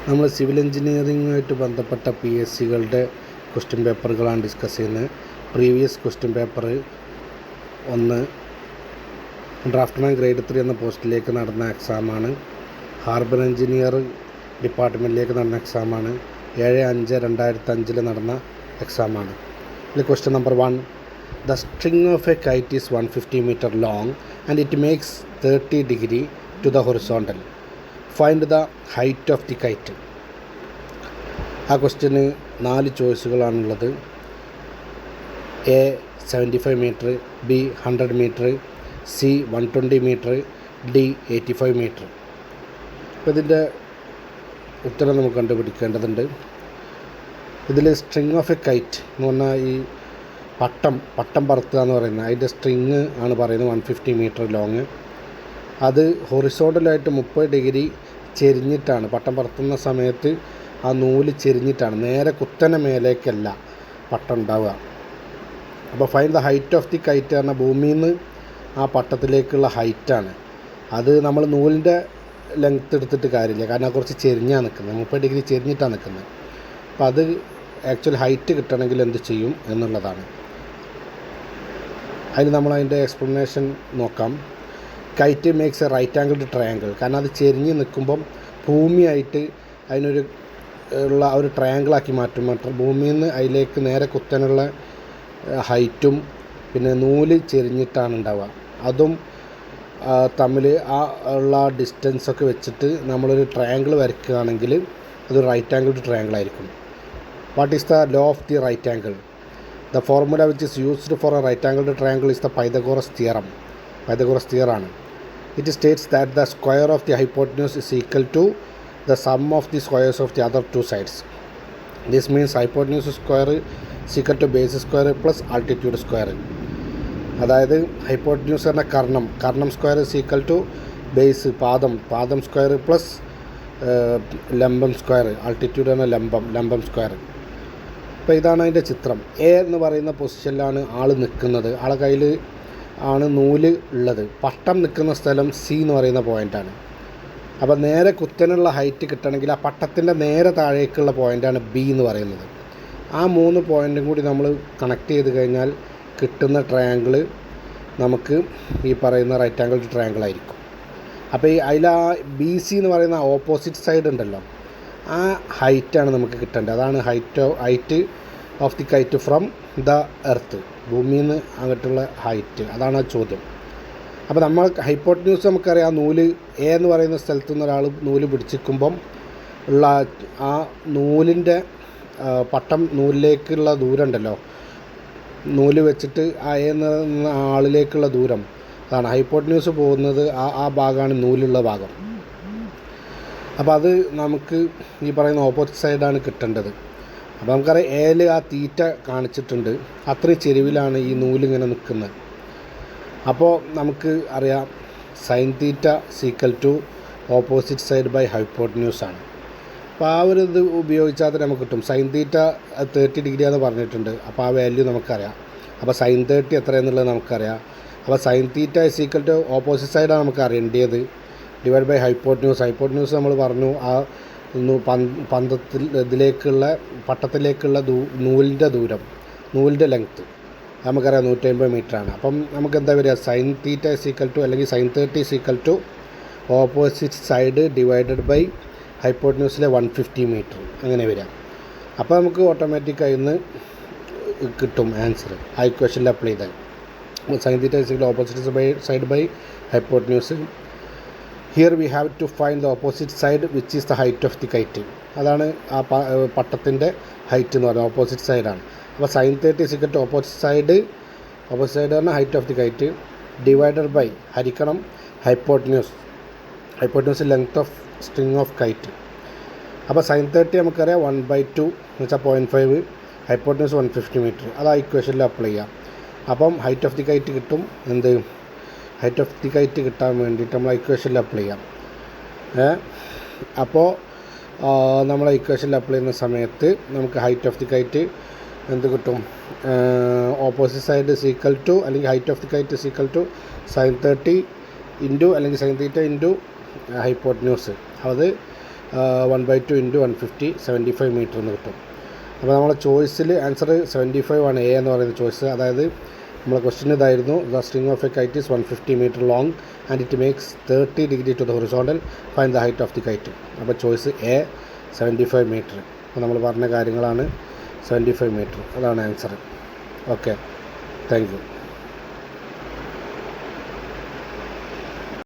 നമ്മൾ സിവിൽ എഞ്ചിനീയറിങ്ങുമായിട്ട് ബന്ധപ്പെട്ട PSCകളുടെ question പേപ്പറുകളാണ് discuss ചെയ്യുന്നത്. Previous question paper 1 draughtsman grade 3 എന്ന പോസ്റ്റിലേക്ക് നടന്ന എക്സാമാണ്. ഹാർബർ എഞ്ചിനീയർ ഡിപ്പാർട്ട്മെൻറ്റിലേക്ക് നടന്ന എക്സാമാണ്. 7/5/2005 നടന്ന എക്സാമാണ്. ഇതിൽ question number 1, the string of a kite is 150 meter long and it makes 30 degree to the horizontal. Find the height of the kite. ആ ക്വസ്റ്റ്യന് 4 ചോയ്സുകളാണുള്ളത്. A 75 meter, B 100 meter, C 120 meter, D 85 meter. അപ്പോൾ ഇതിൻ്റെ ഉത്തരം നമുക്ക് കണ്ടുപിടിക്കേണ്ടതുണ്ട്. ഇതിൽ string of a KITE എന്ന് പറഞ്ഞാൽ ഈ പട്ടം പറത്തുക എന്ന് പറയുന്നത്, അതിൻ്റെ സ്ട്രിങ് ആണ് പറയുന്നത് 150 meter ലോങ്. അത് ഹൊറിസോണ്ടലായിട്ട് 30 degree ചെരിഞ്ഞിട്ടാണ് പട്ടം പറത്തുന്ന സമയത്ത് ആ നൂല് ചെരിഞ്ഞിട്ടാണ്, നേരെ കുത്തനെ മേലേക്കല്ല പട്ടം ഉണ്ടാവുക. അപ്പോൾ find the height of the KITE പറഞ്ഞാൽ ഭൂമിയിൽ നിന്ന് ആ പട്ടത്തിലേക്കുള്ള ഹൈറ്റാണ്. അത് നമ്മൾ നൂലിൻ്റെ ലെങ്ത്ത് എടുത്തിട്ട് കാര്യമില്ല, കാരണം അത് കുറച്ച് ചെരിഞ്ഞാണ് നിൽക്കുന്നത്, 30 degree ചെരിഞ്ഞിട്ടാണ് നിൽക്കുന്നത്. അപ്പോൾ അത് ആക്ച്വൽ ഹൈറ്റ് കിട്ടണമെങ്കിൽ എന്ത് ചെയ്യും എന്നുള്ളതാണ്. അതിന് നമ്മളതിൻ്റെ എക്സ്പ്ലനേഷൻ നോക്കാം. Kite makes a right angled triangle. കാരണം അത് ചെരിഞ്ഞ് നിൽക്കുമ്പം ഭൂമിയായിട്ട് അതിനൊരു ഉള്ള ഒരു ട്രയാങ്കിളാക്കി മാറ്റും. ഭൂമിയിൽ നിന്ന് അതിലേക്ക് നേരെ കുത്തനുള്ള ഹൈറ്റും പിന്നെ നൂല് ചെരിഞ്ഞിട്ടാണ് ഉണ്ടാവുക. അതും തമ്മിൽ ആ ഉള്ള ഡിസ്റ്റൻസൊക്കെ വെച്ചിട്ട് നമ്മളൊരു ട്രയാങ്കിൾ വരയ്ക്കുകയാണെങ്കിൽ അത് റൈറ്റ് ആംഗിൾഡ് ട്രയാങ്കിൾ ആയിരിക്കും. What is the law of the right angle? The formula which is used for a right angled triangle is the Pythagoras theorem. Pythagoras തിയറാണ്. It states that the square of the hypotenuse is equal to the sum of the squares of the other two sides. This means hypotenuse square is equal to base square plus altitude square. അതായത് hypotenuse പറഞ്ഞ കർണം square is equal to base പാദം square plus ലംബം square, altitude പറഞ്ഞ ലംബം square. അപ്പോൾ ഇതാണ് അതിൻ്റെ ചിത്രം. എ എന്ന് പറയുന്ന പൊസിഷനിലാണ് ആൾ നിൽക്കുന്നത്, ആളെ കയ്യിൽ ആണ് നൂല് ഉള്ളത്. പട്ടം നിൽക്കുന്ന സ്ഥലം സി എന്ന് പറയുന്ന പോയിൻ്റാണ്. അപ്പോൾ നേരെ കുത്തനുള്ള ഹൈറ്റ് കിട്ടണമെങ്കിൽ ആ പട്ടത്തിൻ്റെ നേരെ താഴേക്കുള്ള പോയിൻ്റാണ് ബി എന്ന് പറയുന്നത്. ആ 3 പോയിൻറ്റും കൂടി നമ്മൾ കണക്ട് ചെയ്ത് കഴിഞ്ഞാൽ കിട്ടുന്ന ട്രയാങ്കിൾ നമുക്ക് ഈ പറയുന്ന റൈറ്റ് ആംഗിൾ ട്രയാങ്കിൾ ആയിരിക്കും. അപ്പോൾ ഈ അതിൽ ആ BC എന്ന് പറയുന്ന ഓപ്പോസിറ്റ് സൈഡ് ഉണ്ടല്ലോ, ആ ഹൈറ്റാണ് നമുക്ക് കിട്ടേണ്ടത്. അതാണ് height of the KITE from the earth, ഭൂമിയിൽ നിന്ന് അങ്ങോട്ടുള്ള ഹൈറ്റ്. അതാണ് ആ ചോദ്യം. അപ്പോൾ നമ്മൾ ഹൈപ്പോട്ടന്യൂസ് നമുക്കറിയാം, നൂല് എ എന്ന് പറയുന്ന സ്ഥലത്തു നിന്ന് ഒരാൾ നൂല് പിടിച്ചിരിക്കുമ്പം ഉള്ള ആ നൂലിൻ്റെ പട്ടം നൂലിലേക്കുള്ള ദൂരം ഉണ്ടല്ലോ, നൂല് വെച്ചിട്ട് ആ എ എന്ന ആളിലേക്കുള്ള ദൂരം, അതാണ് ഹൈപ്പോട്ടന്യൂസ് പോകുന്നത്. ആ ഭാഗമാണ് നൂലുള്ള ഭാഗം. അപ്പോൾ അത് നമുക്ക് ഈ പറയുന്ന ഓപ്പോസിറ്റ് സൈഡാണ് കിട്ടേണ്ടത്. അപ്പോൾ നമുക്കറിയാം എയിൽ ആ തീറ്റ കാണിച്ചിട്ടുണ്ട്, അത്രയും ചെരിവിലാണ് ഈ നൂലിങ്ങനെ നിൽക്കുന്നത്. അപ്പോൾ നമുക്ക് അറിയാം sine theta is equal to opposite side by hypotenuse ആണ്. അപ്പോൾ ആ ഒരു ഇത് ഉപയോഗിച്ചാൽ തന്നെ നമുക്ക് കിട്ടും. സൈൻ തീറ്റ 30 degree എന്ന് പറഞ്ഞിട്ടുണ്ട്, അപ്പോൾ ആ വാല്യൂ നമുക്കറിയാം. അപ്പോൾ സൈൻ 30 എത്രയെന്നുള്ളത് നമുക്കറിയാം. അപ്പോൾ sine theta is equal to opposite സൈഡാണ് നമുക്ക് അറിയേണ്ടത്, ഡിവൈഡ് ബൈ ഹൈപ്പോട്ടന്യൂസ് നമ്മൾ പറഞ്ഞു. ആ പട്ടത്തിലേക്കുള്ള നൂലിൻ്റെ ദൂരം, നൂലിൻ്റെ ലെങ്ത്ത് നമുക്കറിയാം 150 meter ആണ്. അപ്പം നമുക്ക് എന്താ വരിക, സൈൻ തീറ്റ സീക്വൽ ടു അല്ലെങ്കിൽ sine 30 is equal to opposite side divided by ഹൈപ്പോട്ടന്യൂസിലെ 150 meter അങ്ങനെ വരിക. അപ്പോൾ നമുക്ക് ഓട്ടോമാറ്റിക്കായി ഇന്ന് കിട്ടും ആൻസർ. ആ ഇക്വേഷനിൽ അപ്ലൈ ചെയ്താൽ sine theta is equal opposite side by hypotenuse. Here we have to find the opposite side which is the height of the kite. അതാണ് ആ പട്ടത്തിൻ്റെ ഹൈറ്റ് എന്ന് പറയുന്നത്, ഓപ്പോസിറ്റ് സൈഡാണ്. അപ്പോൾ sine 30 is equal to opposite side പറഞ്ഞാൽ height of the kite divided by ഹരിക്കണം hypotenuse length of string of kite. അപ്പോൾ സൈൻ 30 നമുക്കറിയാം 1/2 എന്ന് വെച്ചാൽ 0.5, ഹൈപ്പോട്ടന്യൂസ് 150 meter. അത് ആ ഇക്വേഷനിൽ അപ്ലൈ ചെയ്യാം. അപ്പം ഹൈറ്റ് ഓഫ് ദി കൈറ്റ് കിട്ടും. ഹൈറ്റ് ഓഫ് ദി കൈറ്റ് കിട്ടാൻ വേണ്ടിയിട്ട് നമ്മൾ ഇക്വേഷനിൽ അപ്ലൈ ചെയ്യാം. അപ്പോൾ നമ്മൾ ഇക്വേഷനിൽ അപ്ലൈ ചെയ്യുന്ന സമയത്ത് നമുക്ക് ഹൈറ്റ് ഓഫ് ദി കൈറ്റ് എന്ത് കിട്ടും, ഓപ്പോസിറ്റ് സൈഡ് സീക്വൽ ടു അല്ലെങ്കിൽ height of the kite is equal to sine 30 into അല്ലെങ്കിൽ സൈൻ തീറ്റ ഇൻറ്റു ഹൈപ്പോട്ടന്യൂസ്. അത് 1/2 ഇൻറ്റു 150 75 മീറ്റർ എന്ന് കിട്ടും. അപ്പോൾ നമ്മളെ ചോയ്സിൽ ആൻസർ 75 ആണ് എ എന്ന് പറയുന്ന ചോയ്സ്. അതായത് നമ്മളെ ക്വസ്റ്റ്യൻ ഇതായിരുന്നു, the string of a kite is 150 metre long and it makes 30 degree to the horizontal, find the height of the kite. അപ്പോൾ ചോയ്സ് എ 75 മീറ്റർ. അപ്പോൾ നമ്മൾ പറഞ്ഞ കാര്യങ്ങളാണ് 75 മീറ്റർ, അതാണ് ആൻസർ. Okay, thank you.